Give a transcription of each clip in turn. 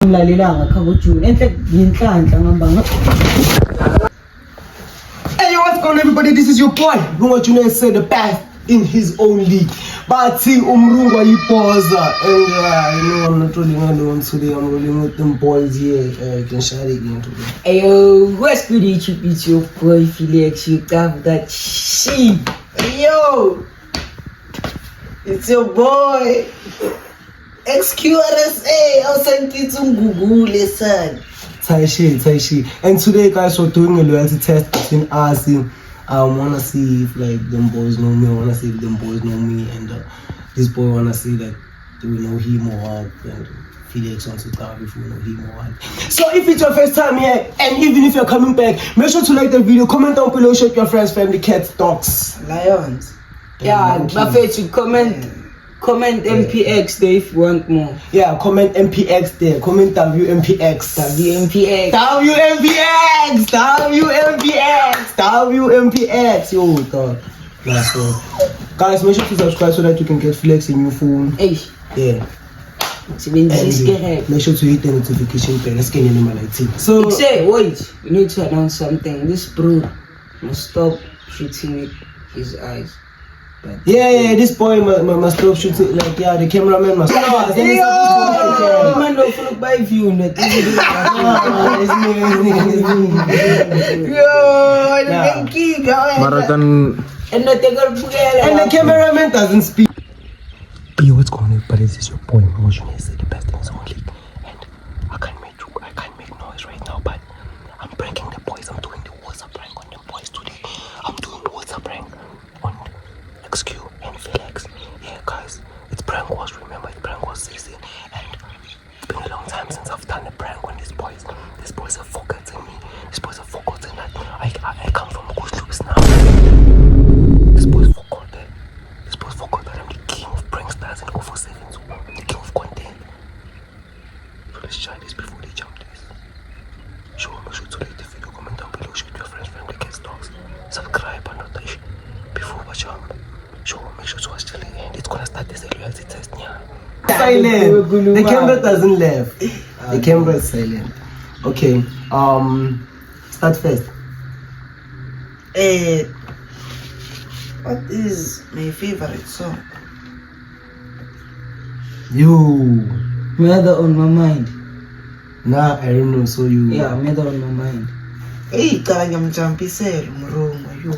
Ngilalelanga khabo June enhle yinhlanhla ngambanga. Hey, what's going on, everybody? This is your boy Lunga Junior said the best in his own league. But see Umrungwa Yipoza and you know I'm not rolling alone today, I'm rolling with them boys here. You can share it again today. Hey yo, what's good YouTube? It's your boy Felix. You got that shit. Hey yo, it's your boy XQRSA. I'll send it to Google, son. Taishi. And today, guys, we're doing a loyalty test between us. I wanna see if like them boys know me. I wanna see if them boys know me, and this boy wanna see that do we know him or what. And Felix wants to talk if we know him or what. So if it's your first time here, and even if you're coming back, make sure to like the video, comment down below, show your friends, family, cats, dogs, Lions. Yeah, Buffett, you comment MPX there if you want more. Yeah, comment MPX there. Comment WMPX. WMPX. Yo, dog. Nice one. Guys, make sure to subscribe so that you can get Flex a new phone. Hey. Yeah. And make sure to hit the notification bell. Let's get in my light. So say, wait, we need to announce something. This bro must stop shooting with his eyes. But yeah, this boy must stop shooting. Like, yeah, the cameraman must stop. The man don't look by view. It's me. Marathon. And the cameraman doesn't speak. Yo, what's going on, everybody? This is your boy Motion. Said the best things only. And I can't make noise right now, but I'm pranking the boys. I'm doing the WhatsApp prank on the boys today. I'm doing the WhatsApp prank on XQ and Felix. Yeah, guys, it's prank wars. Remember, it's prank wars season, and it's been a long time since I've done a prank on these boys. These boys have forgotten me. These boys have forgotten that I come from Ghost Loops now. These boys forgot that. These boys forgot that I'm the king of pranksters and 047s, the king of content. So let's try this before they jump this. Make sure to like the video, comment down below, show your friends, family, kids, dogs, subscribe and notification before we jump. Make sure to watch till the end. It's gonna start this loyalty test, yeah. Silent. The camera doesn't left. The camera is silent. Okay. Start first. What is my favorite song? You. Murder on my mind. Nah, I don't know. So you. Yeah, murder on my mind. Hey, kanya mjampiselo mrongo yo.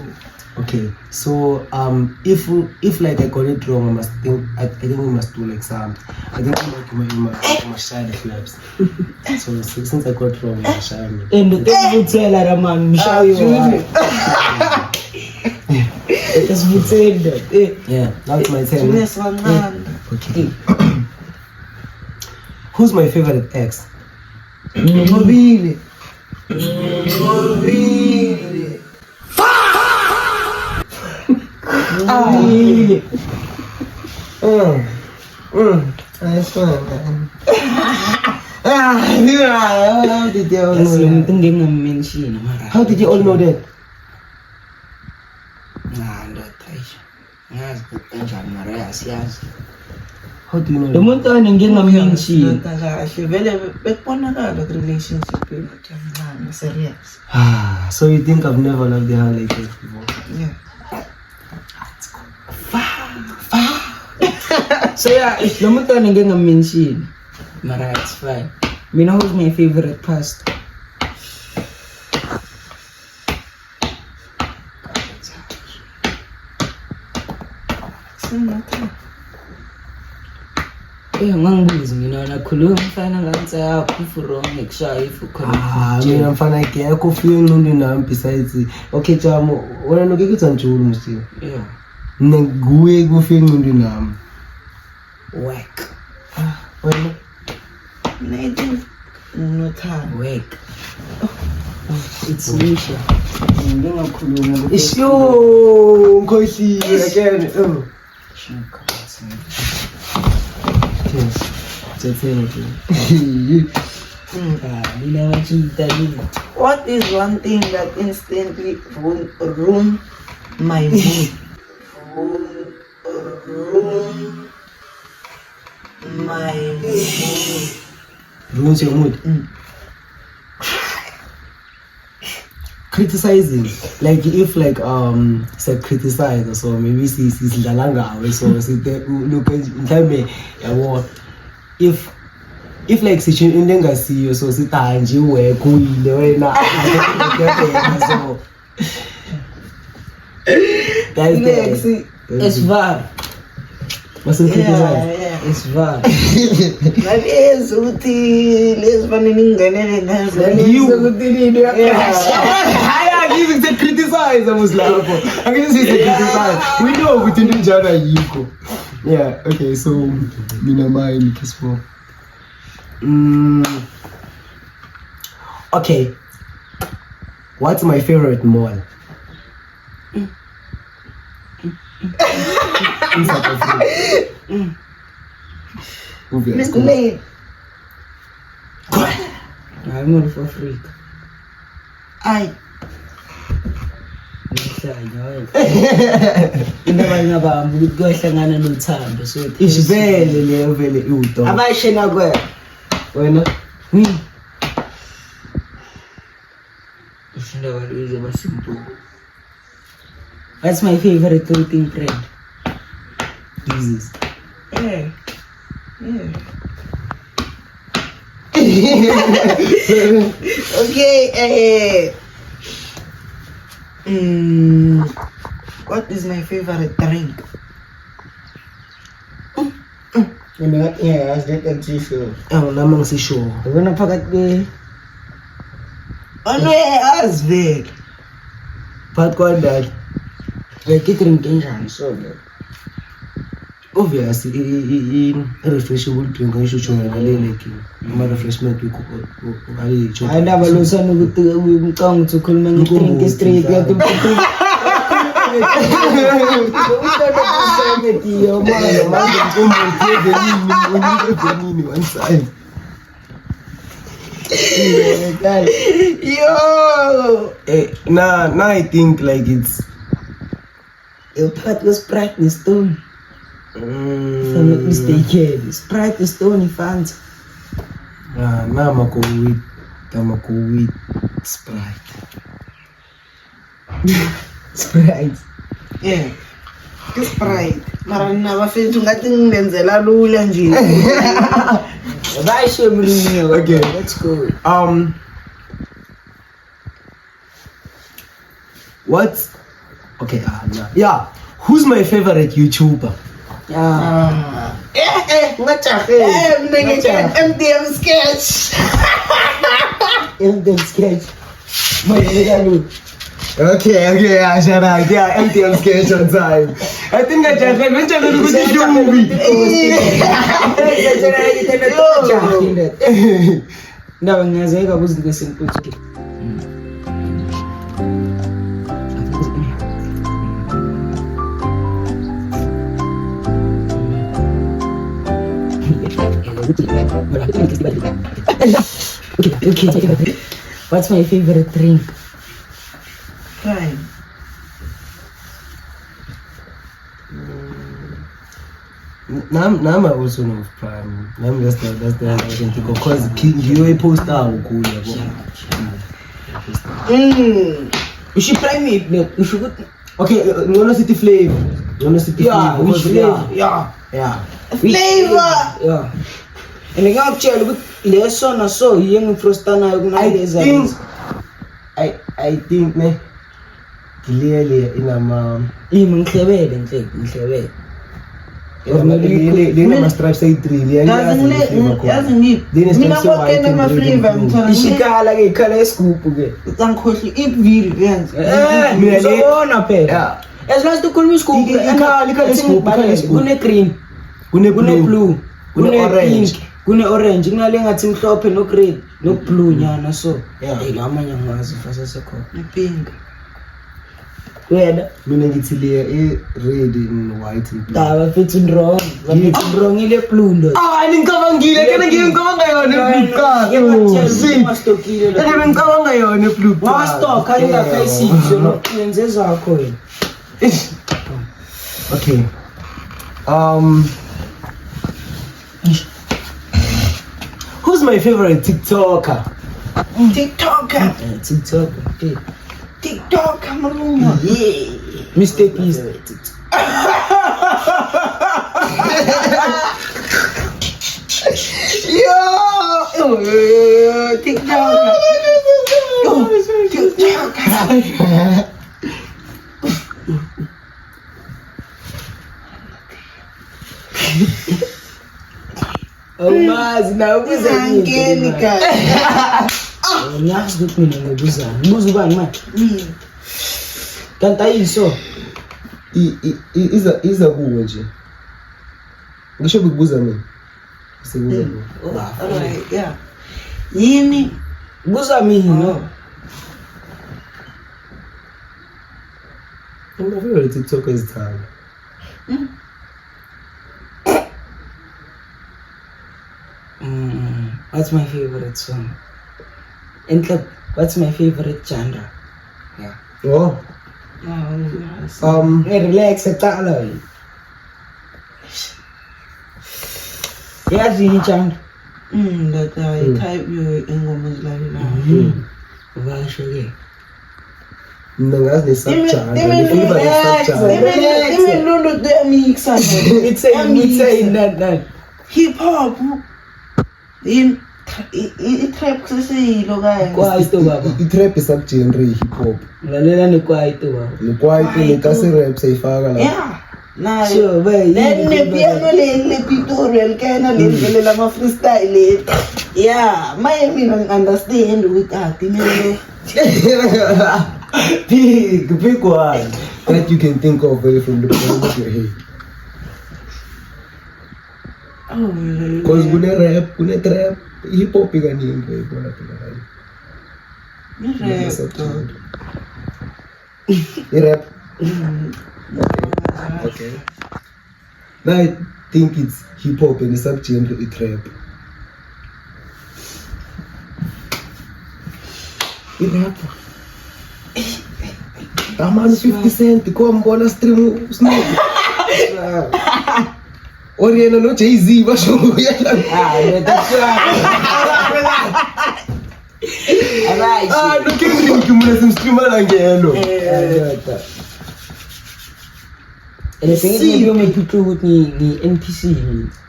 Okay, so if like I got it wrong, I think we must do like some. I think we must shine the flaps. So since I got it wrong, I must shine it. And the thing you tell her, man, show you. It's between that. Yeah, now it's my turn. Yes, one man. Okay. Who's my favorite ex? Mobile. That's fun, man. How did you all know that? How do you know The that? month on again, I'm mentioning. Relationship serious. So you think I've never loved her like this before? Yeah. So yeah, if the month on again, I'm mentioning. Mara, it's fine. You know who's my favorite past? Ngangibuzi mina nakhuluma mfana ngantsi yakho for wrong ngikushaye if ukhona. Mina mfana akekho ufike engqondweni nami besides. Okay, Jamo, wena noke kuthi njalo msio. Yeah. Nguye kufike engqondweni nami. Work. Wena Maybe no time. Work. It's Nisha. Ngingakhuluma. Isho Nkosi again. What is one thing that instantly ruin my mood? Ruin my mood. Ruins your mood. Criticizing, like if like say criticize or so maybe sidlala ngawe so sithe look mhlambe yabo if like sithi into engasiyo so sithi hayi nje work uyile wena so guys Next, It's VAR. must criticize. It's VAR. Ngalezi ukuthi lezi baningingenele ngazo. I give it criticize lapho. I can say criticize. We know ukuthi into njana yikho. Yeah, okay, so mina mine peaceful. Okay. What's my favorite mall? In South Africa. Mr. Lane. I'm all for free. Ay. Indaba ngabamba ukuthi kuyohlangana nothando so Isivele vele iwudo. abashena kwe Wena? indaba izoba simple. What's my favorite clothing brand? Jesus. Yeah. Okay, what is my favorite drink? Yeah, that's that tissue. Nami ngisisho. Ubona phakathi kwe Asvele. But God that like drink enjani so obviously refreshable drink ngisho chona like ama refreshment ukali chona. ayindaba losana ukuthi umcanga ukuthi ukhuluma ngedrink straight yathi Yo! Now I think like it's phakathi kwe-Sprite ne-Stone if I'm not mistaken. Sprite ne-Stone Fanta. now I'm go with Sprite. Sprite. Yeah. Sprite. Mara nabafethu ngathi ngingenzela lula nje. Bashe mlinye. Okay. Let's go. What's okay? Yeah. Who's my favorite YouTuber? Yeah. Ngachahe. Mina ngithi MDM sketch. MDM sketch. Mayelekani. Okay, Ashara. Yeah, MTL sketch on time. I think I just went to the movie. Ndaba ngiyazeka kuzinto esimputhi. Okay. What's my favorite drink? Prime. Nam I also know of Prime. Nam that's the identical because you post out cool. You should prime it. You should go. Okay, you wanna see the flavor? You wanna see the Yeah, flavor? which flavor? Yeah. Flavor. Yeah. And ngakutshela ukuthi leso naso yiye ngifrosta nayo kunaleza. I think ne clearly in Ngihlebele ngihlebele. Lena stripes say 3. Yazi mina konke nama flavor ngithola Ishikala ke ikhala yesigubhu ke. ngikhohli ipviri yenze. Mina le- Uzobona phela. Yeah. As long as ukhuluma isigubhu. Ikhala isigubhu, ikhala isigubhu. Kune green, kune blue, kune pink, kune orange. Kunale ngathi mhlophe no green, no blue nyana so. Yeah. Ngamanye angazi fasa sekhona. Pink. Wena Mina ngithi le red and white and blue. daba fethu wrong. Bafethu wrong ile blue ndo. Ngicabangile kana ngicabanga yona blue card. Mastokile lo. Kana ngicabanga yona blue card. Wastock ayingakayisiphi lo. Yenze zakho wena. Who's my favorite TikToker? TikToker. TikTok. Okay. TikToker, Maluma. Yeah. Mr. Beast. Yo! TikToker. TikToker. Awumazi na ubuza Angeni guys. Ngiyazi ukuthi mina ngibuzana. Ngibuza ubani manje? Mina. Kanti ayiso. Iza kuwe nje. Ngisho bekubuza mina. Sekubuza mina. Alright, yeah. Yini? Buza mina. My favorite TikToker is Tana. What's my favorite song? And club, what's my favorite genre? Yeah. Oh. Relax, etala. Yazi ni genre. That I type you ingoma zilalela. Vasho ke. Mina ngazi ne-subgenre. It's saying that. Hip hop. In trap sesiyilo kanye. Kwaito baba. I-trap is-subgenre hip hop. Lalela ni kwaito baba. Nekwaito nekasi-rap sayifaka la. Yeah. Nayo. Sure, bae. Le piano le tutorial kena le lama freestyle. Yeah, my mina understand with that. Big one. That you can think of from the bottom of your head. Because kune-rap, kune-trap, hip hop ikaningi uyayibona phela hayi. I-rap. Okay. Now I think it's hip hop and the subgenre is trap. I-rap. Amani 50 Cent kwambona stream Snoop. Oriana no Jay-Z basho uyala. No Kendrick muna simstreama la ngelo. And the thing is, you make people with the NPC.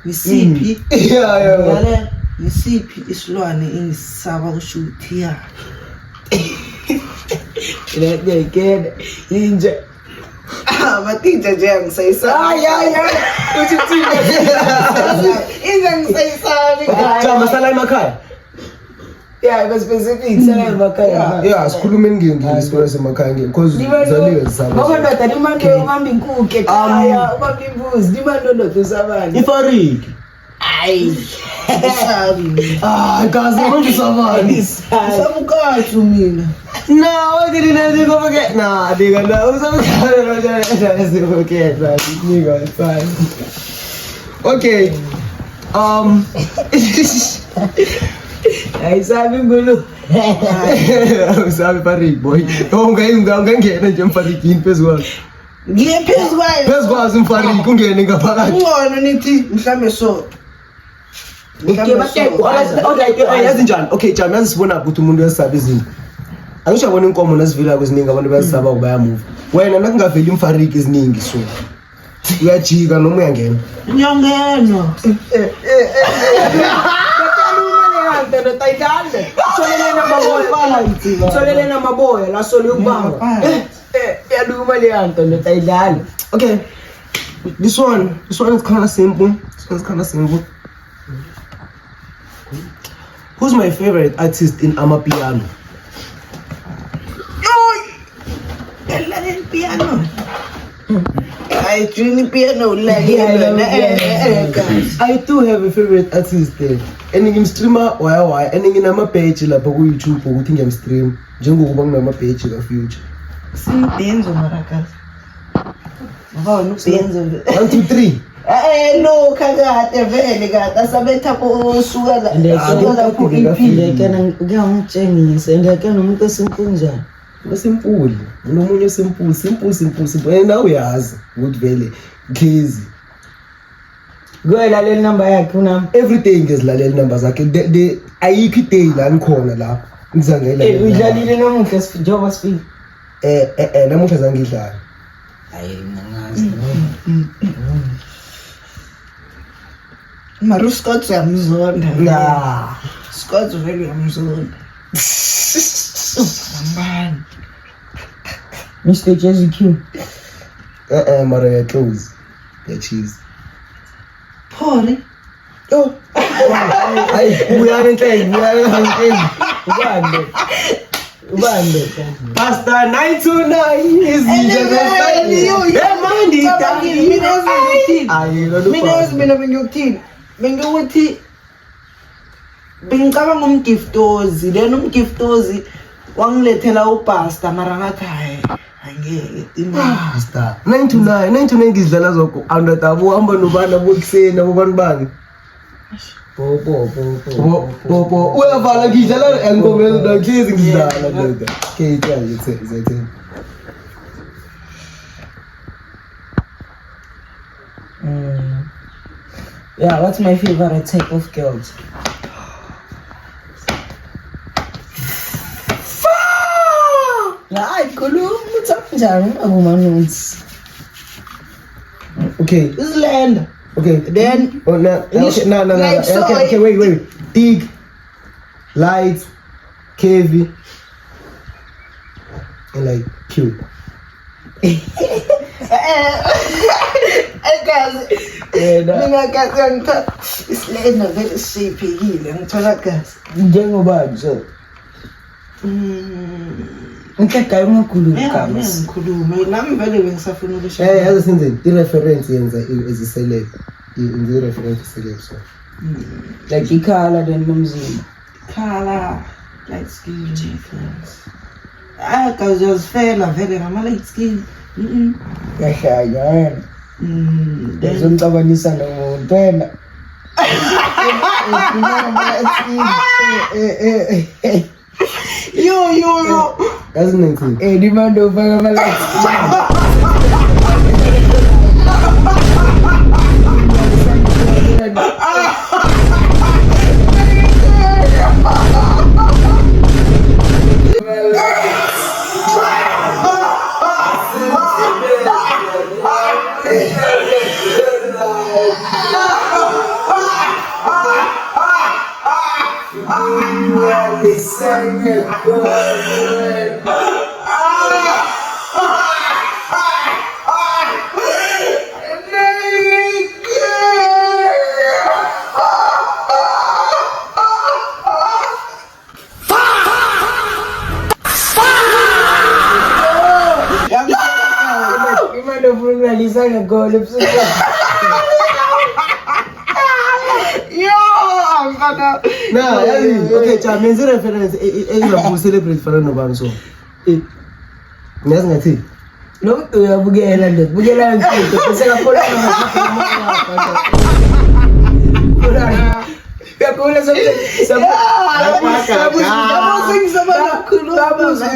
Ni CP. Yeah. Wale ni CP isilwane ingisaba kushuthia. They can ninja. Matija nje angisayisa. Inja ngisayisa. Jama sala emakhaya. Yeah, but specific. Yeah, sikhuluma ngesikole semakhaya because zaliwe zisaba. Ngoba ndoda nimande ubamba inkuke ekhaya, ubamba imbuzi, nimande ndoda usabani. Ifarik. Ayi. Gazi manje sabani. Sabukathu mina. No, what did you go forget? Nah, nigga, no, forget, man. Nigga, it's fine. Okay. Ay sabi ngulu. Sabi Farik, boy. Ungangena nje Mfarikin phezulu. Ngiye phezukwayo. Phezukwazi Mfarik ungene ngaphakathi. Ungona nithi mhlambe so. Yazi njani? Okay, Jama yazibona ukuthi umuntu uyasaba izinto. Angisho yabona inkomo nasivela kweziningi abantu bayasaba bayamove. Wena nakungaveli Mfarik eziningi so. Uyajika noma uyangena. Nyongeno. Solele na maboya la solo ubamba. Yaluma le yanto notayidlala. Okay. This one is kind of simple. Who's my favorite artist in Amapiano? El piano. I tune piano like I do have a favorite artist there. Ending streamer why ending ama page lapha ku YouTube ukuthi ngiyamstream njengokuba nginama page ka Future. Sindenzo marakazi. Ngibona ukuyenza. 1 2 3. No kakade vele kade asabetha kusuka la ku EP. Ngekena ngiyangitshengisa ngekena umuntu osimpunjana. Simple. Unomunye simple. Wena uyazi ukuthi vele Gezi. Go lalela number yakhe unami. Everyday ngizilalela inamba zakhe. Ayikho iday la ngikhona la. Ngizangela. Udlalile namuhla njengoba sifika. Namuhla zangidlala. Hayi ngangazi. Mara Scott uyamzonda. Nah. Scott vele uyamzonda. Mbani. Mr. Jazzy Q. Mara ya close. Ya cheese. Phori. Oh. Ay, buyana enhlenge. Ubande. Pastor 929 is mina bengikuthini bengikuthi bengicabanga umgiftozi then umgiftozi wangilethela upasta mara ngathi hayi angeke Pastor 929 ngidlala zoko andatabu hamba nobana bokuseni abobani Popo uyavala ngidlala engomelo nahlezi ngidlala ndoda okay it's Yeah, what's my favorite type of girls? Hayi khuluma uthi njani akumanonsi. okay Islanda okay then no Like soy. okay wait Dig Light Kevi and like cute Agazi mina gazi angithatha Islanda vele siphekile ngithola gazi Njengoba so. Ngicela ungakhuluma igama. ngikhulume nami vele bengisafuna ukusho yazi senzeni i-reference yenza eziselect in reference select so Like ikhala then nomzimba. color light skin difference gazi yazifela vele ngama light skin Yahlanya wena. then Ngizomcabanisa nomuntu wena. yo that's 19 Dimando ufaka amalathi. Dimando ufuna ukulisa ngegoli ebusuku. nah yazi okay cha menze reference engabu celebrate fana nobani so ngiyazi ngathi Lo muntu uyabukela nje. Bukela ngitho bese kaphola Yakula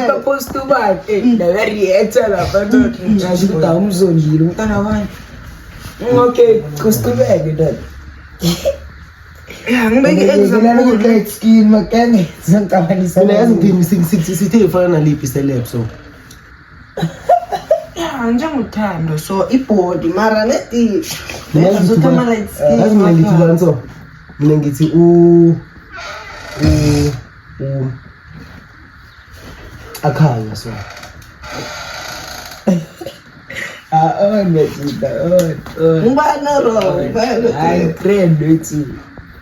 supposed to buy. The reactor lapha ndothi ngiyazi ukuthi awumzondile umntana wami. Okay, kusitubeke dad. ngibeke example light skin makenge sankabanisa. mina yazi ngithini sithe fana naliphi celeb so njengothando so ibody mara leti yazi mina ngithi bani so mina ngithi akhanya so ngibana ro I friend with you.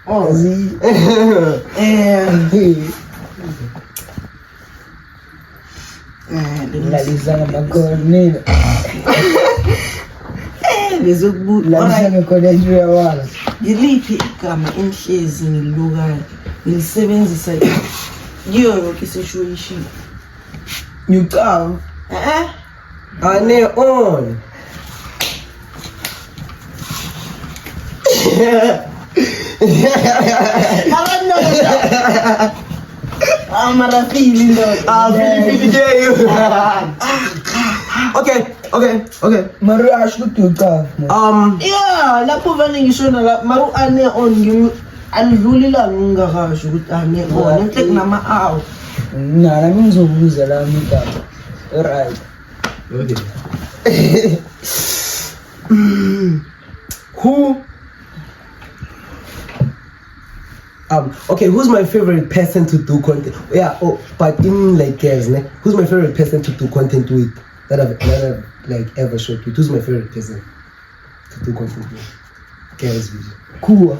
oh Lalisa ngamakhona. ngizokubuza Lalisa ngakhona nje uyawala. ngiliphi igama enhlezi ngilukayo ngilisebenzisa yiyo yonke situation Ngicaba. ane on mara fili ndo okay Okay. Mara asho kutuka. Yeah, lapho vane ngisho na maru ane on alidluli la ngingakasho ukuthi ane on enhle kunama awu. Nana ngizobuza la migaba. Alright. Okay. Who's my favorite person to do content? Yeah, but in like girls, ne? Who's my favorite person to do content with? That I've like ever shot with. Who's my favorite person to do content with? Girls video. Cool.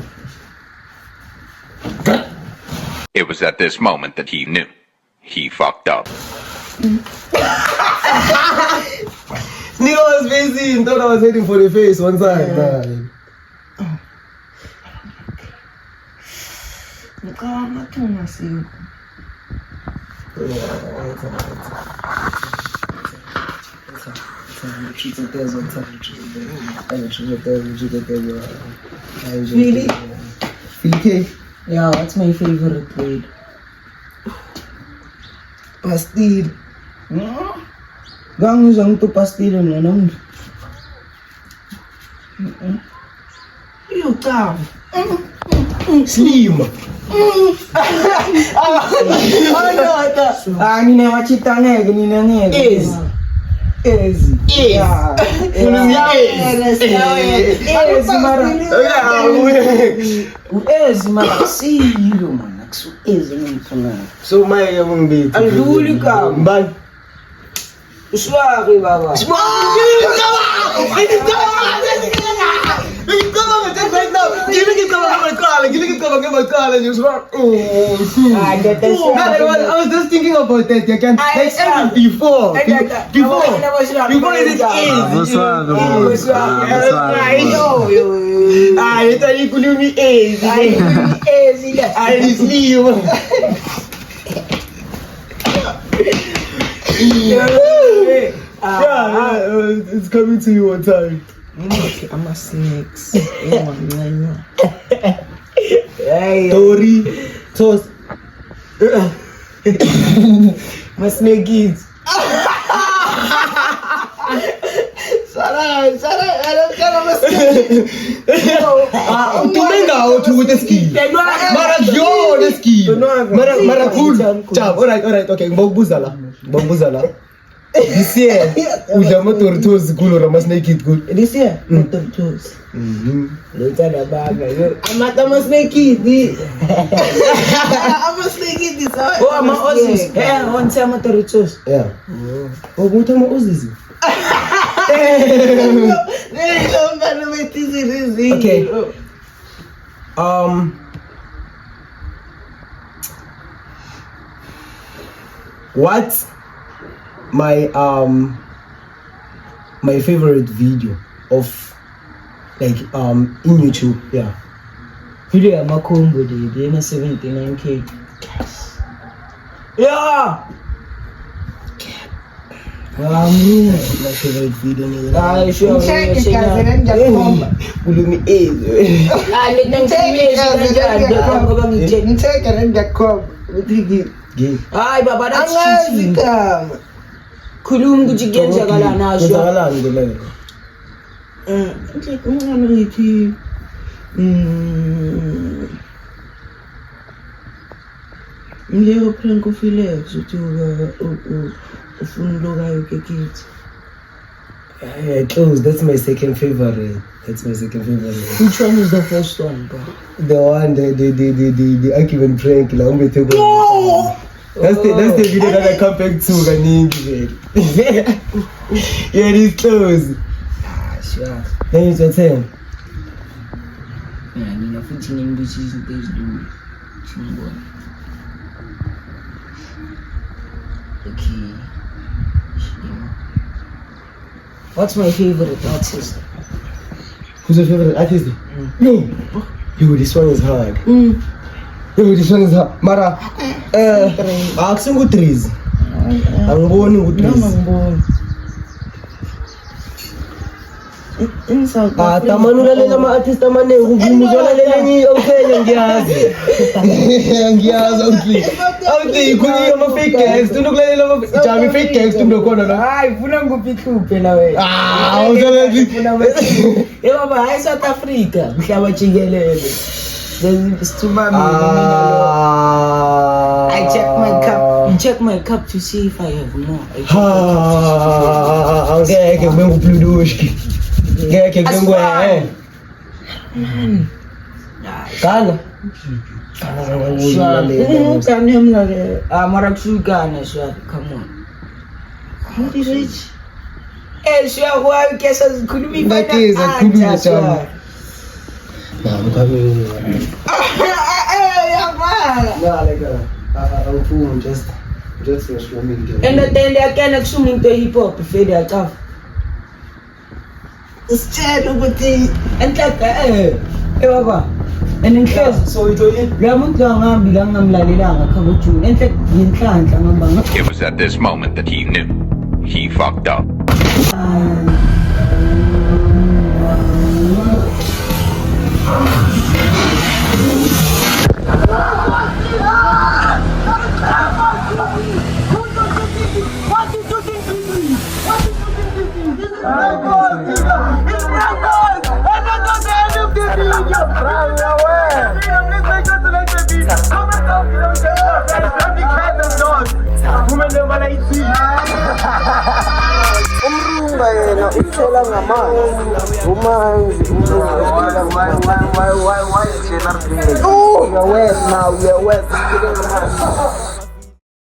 It was at this moment that he knew. He fucked up. Nigga was busy and thought I was waiting for the face one time. Nah. Calma, toma assim. Philly? Yeah, what's my favorite food? Pastil. Gang isang to pastil na nang. Eu tava. Slim. Ni na machita nga, ganina nga. Easy. Mara. Silo man. Nagsu easy na. So may yung dito. Ang huli ka. Ban. Uswaki baba. I was just thinking about that. You can like before is it's coming to you one time. I'm a snakes. Tori, toast. My snake is. Sarah, I don't care about snake. Tumenga out with the ski. Mara yo the ski. Mara cool. Chap. Alright. Okay. Bambuzala. This year, uja motor toes cool or mas naked good. This year, motor toes. Later the bag. I'm a snake kid. I'm a snake kid. Oh, I'm a Ozzy. Yeah, one time I'm a toes. Yeah. Oh, what am I Ozzy? Okay. What's my favorite video of like in YouTube? Yeah. Video ya Makombo de na 79k. Yeah. My favorite video ni Sure. Ulumi Ay, baba, that's cheating. Kulum kujigenza kala nasho. Mleo prank ufile kusuka ufundo kayo ke kids. Yeah, close. That's my second favorite. Which one is the first one, bro? The one, the argument prank. No! That's the video that I come back to. Yeah, it's close. Sure. Then it's your turn. Yeah, nina futhi ngibisi izinto ezidu. Singibona. Okay. What's my favorite artist? Who's your favorite artist? No. Yo, this one is hard. Mara, akusingu trees. Angiboni ukuthi trees. in South Ah, Africa. tama nulalela ama-artist amaningi ukuzolalela enye awuthenya ngiyazi. Ngiyazi awuthi kuyiyo ama-fake gangs tunokulalela jami i-fake gangs tunokhona la. Hayi funa nguphi la wena. Baba hayi South Africa mhlaba jikelele. Sithumami I check my cup to see if I have more. Ngeke kube ngupludushi. Ngeke kube ngwe. Kana. Mara kushukana shwa, come on. How is rich? Shwa kwa kesa zikhuluma Ngakiza khuluma jami. I'm coming. I'm just swimming. And then they can assume into hip hop if they are tough. Sitshela ukuthi Baba. And in case So ito yun. lamuntu angahambi la ngamlalelanga khaba ujuni enhle yinhlanhla ngambanga. It was at this moment that he knew. He fucked up. Umrunga yena uthela ngamanzi. Umanzi umrunga. Why? You're wet now. You're wet.